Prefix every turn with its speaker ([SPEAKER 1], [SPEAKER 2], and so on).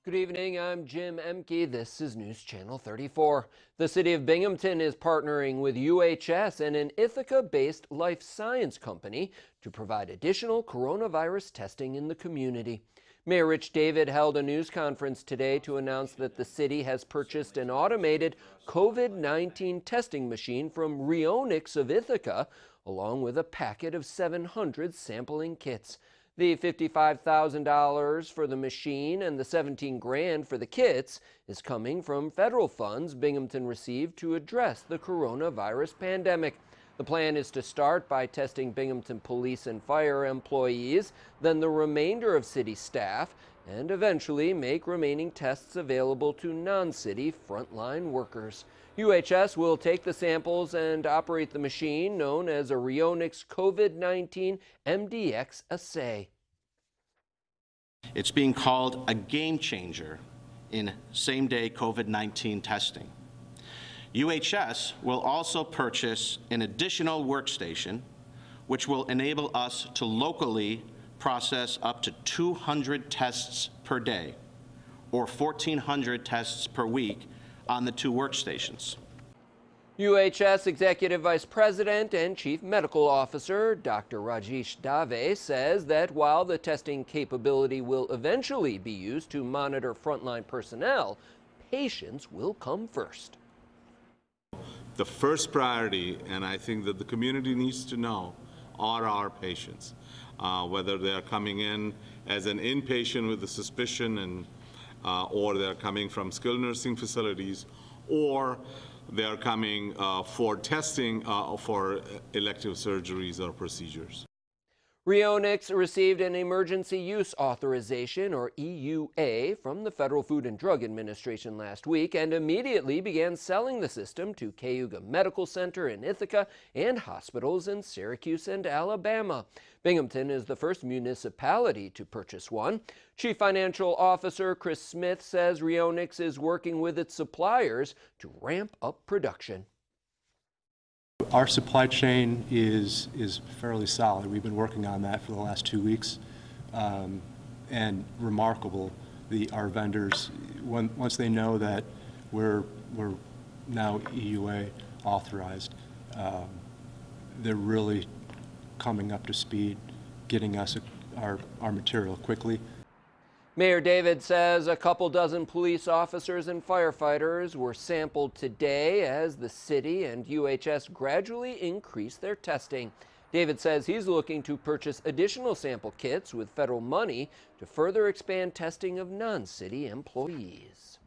[SPEAKER 1] Good evening, I'm Jim Emke. This is News Channel 34. The city of Binghamton is partnering with UHS and an Ithaca-based life science company to provide additional coronavirus testing in the community. Mayor Rich David held a news conference today to announce that the city has purchased an automated COVID-19 testing machine from Rionix of Ithaca, along with a packet of 700 sampling kits. The $55,000 for the machine and the $17,000 for the kits is coming from federal funds Binghamton received to address the coronavirus pandemic. The plan is to start by testing Binghamton police and fire employees, then the remainder of city staff, and eventually make remaining tests available to non-city frontline workers. UHS will take the samples and operate the machine known as a Rionix COVID-19 MDX assay.
[SPEAKER 2] It's being called a game changer in same-day COVID-19 testing. UHS will also purchase an additional workstation, which will enable us to locally process up to 200 tests per day, or 1,400 tests per week on the two workstations.
[SPEAKER 1] UHS Executive Vice President and Chief Medical Officer Dr. Rajesh Dave says that while the testing capability will eventually be used to monitor frontline personnel, patients will come first.
[SPEAKER 3] The first priority, and I think that the community needs to know, are our patients. Whether they're coming in as an inpatient with a suspicion or they're coming from skilled nursing facilities, or they're coming for testing for elective surgeries or procedures.
[SPEAKER 1] Rionix received an emergency use authorization, or EUA, from the Federal Food and Drug Administration last week and immediately began selling the system to Cayuga Medical Center in Ithaca and hospitals in Syracuse and Alabama. Binghamton is the first municipality to purchase one. Chief Financial Officer Chris Smith says Rionix is working with its suppliers to ramp up production.
[SPEAKER 4] Our supply chain is fairly solid. We've been working on that for the last 2 weeks, and remarkable. Our vendors, once they know that we're now EUA authorized, they're really coming up to speed, getting us our material quickly.
[SPEAKER 1] Mayor David says a couple dozen police officers and firefighters were sampled today as the city and UHS gradually increase their testing. David says he's looking to purchase additional sample kits with federal money to further expand testing of non-city employees.